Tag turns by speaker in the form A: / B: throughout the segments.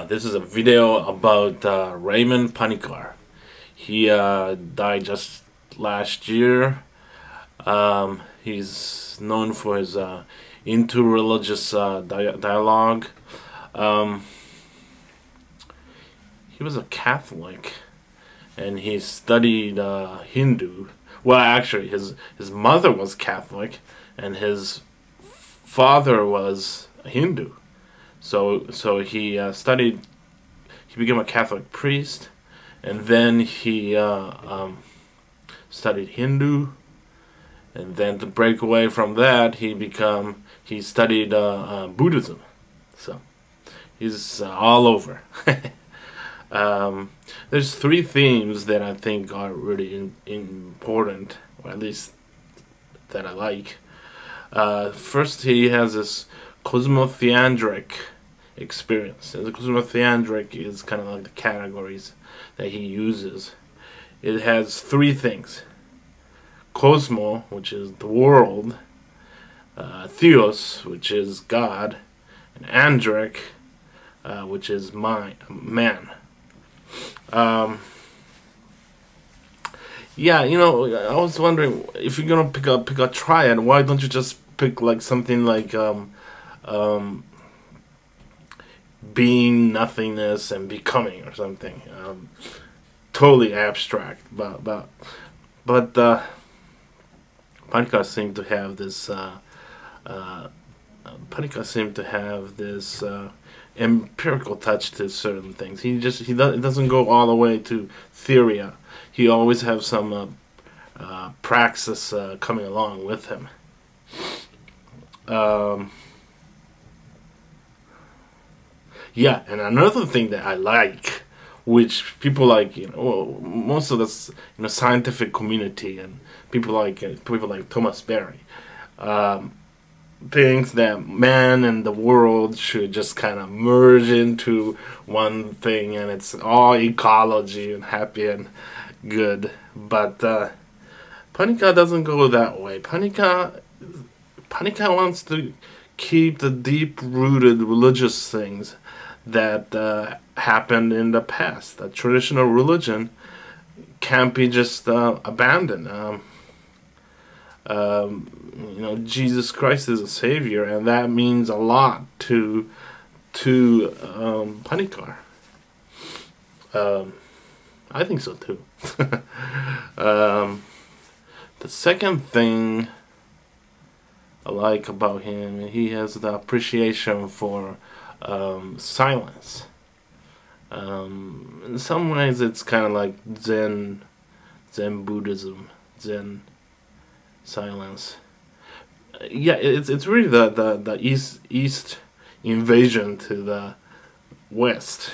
A: This is a video about Raymond Panikkar. He died just last year. He's known for his interreligious dialogue. He was a Catholic, and he studied Hindu. Well, actually, his mother was Catholic, and his father was a Hindu. So he studied. He became a Catholic priest, and then he studied Hindu, and then to break away from that, he studied Buddhism. So he's all over. There's three themes that I think are really important, or at least that I like. First, he has this cosmotheandric experience. The cosmotheandric is kind of like the categories that he uses. It has three things: cosmo, which is the world; theos, which is God; and andric, which is man. Yeah, I was wondering, if you're gonna pick a triad, why don't you just pick like something like being, nothingness, and becoming, or something totally abstract. But Panikkar seemed to have this empirical touch to certain things. He doesn't go all the way to theory. He always has some praxis coming along with him. Yeah, and another thing that I like, which people like, most of this, scientific community and people like Thomas Berry, thinks that man and the world should just kind of merge into one thing, and it's all ecology and happy and good. But Panikkar doesn't go that way. Panikkar wants to keep the deep-rooted religious things that happened in the past. The traditional religion can't be just abandoned. Jesus Christ is a savior, and that means a lot to Panikkar. I think so too. The second thing I like about him, he has the appreciation for silence. In some ways, it's kind of like Zen Buddhism, Zen silence. Yeah, it's really the East invasion to the West.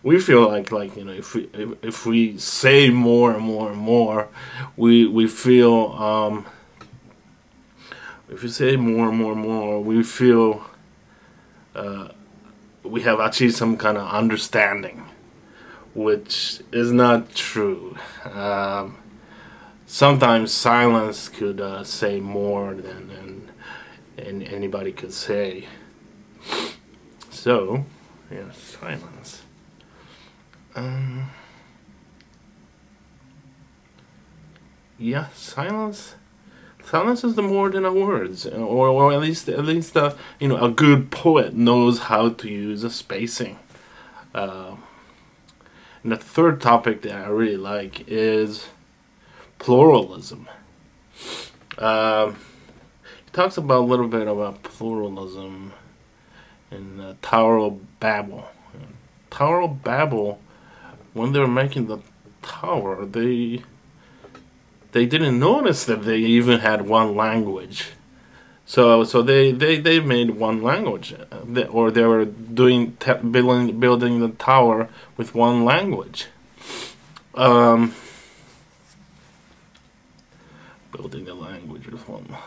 A: We feel like if we say more and more and more, we feel if you say more and more and more, we feel we have achieved some kind of understanding, which is not true. Sometimes silence could say more than anybody could say. So, yeah, silence. Yeah, silence. Silence is the more than a words, or at least a good poet knows how to use a spacing. And the third topic that I really like is pluralism. He talks about a little bit about pluralism in the Tower of Babel. Tower of Babel, when they were making the tower, they didn't notice that they even had one language. So they made one language, or they were building the tower with one language. Building the language with one.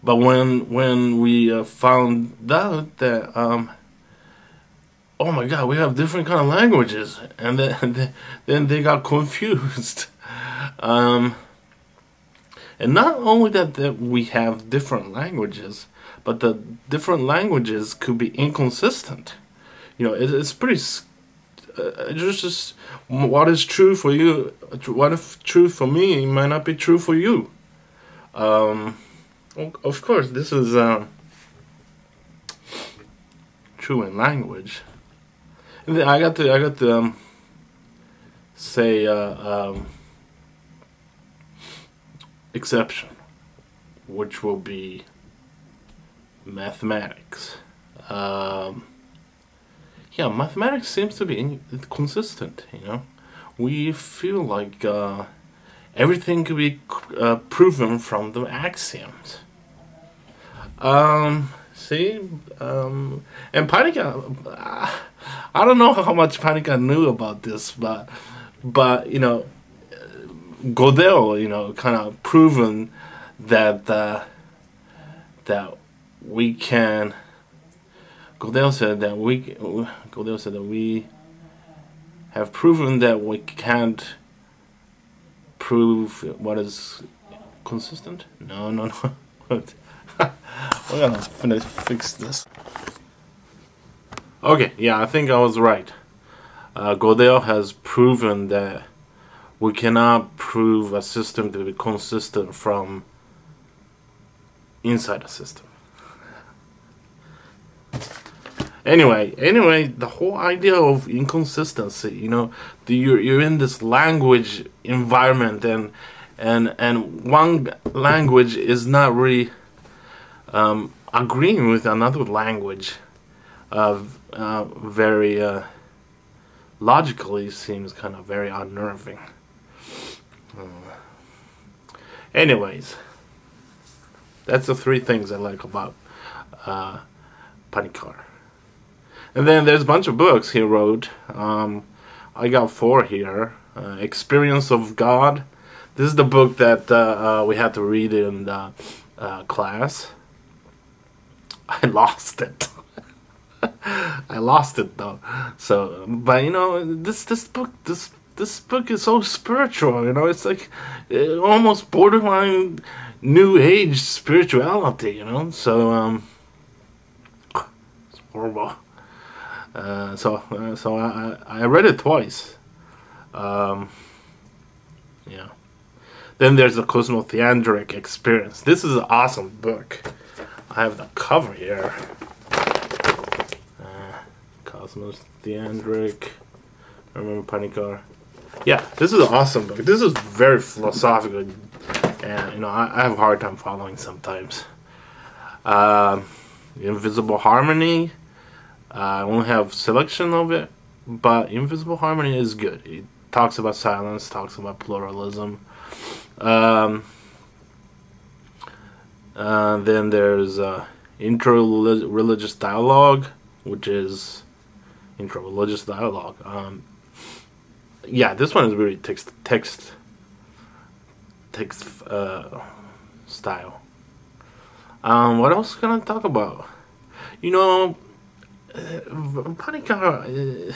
A: But when we found out that oh my God, we have different kind of languages, and then they got confused. And And not only that we have different languages, but the different languages could be inconsistent. You know, it's pretty. Just what is true for you, what is true for me, might not be true for you. Of course, this is true in language. And then I got to say exception, which will be mathematics. Yeah, mathematics seems to be inconsistent, you know. We feel like everything could be proven from the axioms. See, and panikkar, I don't know how much panikkar knew about this, but you know, Godel, you know, kind of proven that that we can. Godel said that we have proven that we can't prove what is consistent. No. We're gonna fix this. Okay, yeah, I think I was right. Godel has proven that we cannot prove a system to be consistent from inside a system. Anyway, the whole idea of inconsistency, you know, you're in this language environment, and one language is not really agreeing with another language. Very logically seems kind of very unnerving. Anyways, that's the three things I like about panikkar. And then there's a bunch of books he wrote. I got 4 here. Experience of God. This is the book that we had to read in class. I lost it. I lost it though. So, but you know, this book is so spiritual. You know, it's like almost borderline New Age spirituality. You know, so it's horrible. So I read it twice. Yeah. Then there's the Cosmotheandric Experience. This is an awesome book. I have the cover here. Cosmotheandric. I remember panikkar. Yeah, this is an awesome book. This is very philosophical, and you know I have a hard time following sometimes. Invisible Harmony. I only have selection of it, but Invisible Harmony is good. It talks about silence, talks about pluralism. Then there's Intro-Religious Dialogue, which is Intro-Religious Dialogue. Yeah, this one is really text style. What else can I talk about? You know, panikkar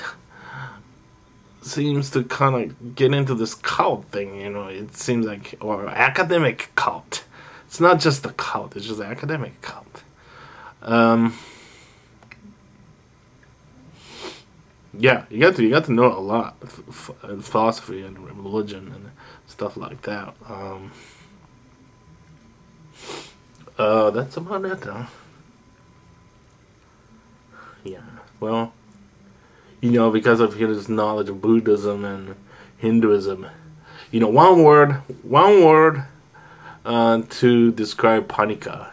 A: seems to kind of get into this cult thing, you know. It seems like, or academic cult. It's not just a cult, it's just an academic cult. Yeah, you got to know a lot, philosophy and religion and stuff like that. That's about it, though. Yeah, well, you know, because of his knowledge of Buddhism and Hinduism, you know, one word to describe panikkar.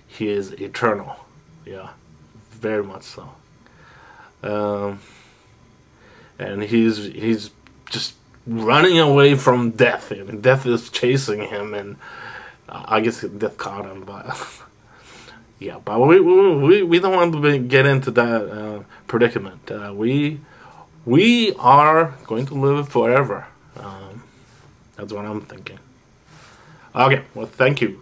A: He is eternal. Yeah, very much so. And he's just running away from death, and death is chasing him, and I guess death caught him, but yeah. But we don't want to get into that predicament. We are going to live forever. That's what I'm thinking. Okay, well, thank you.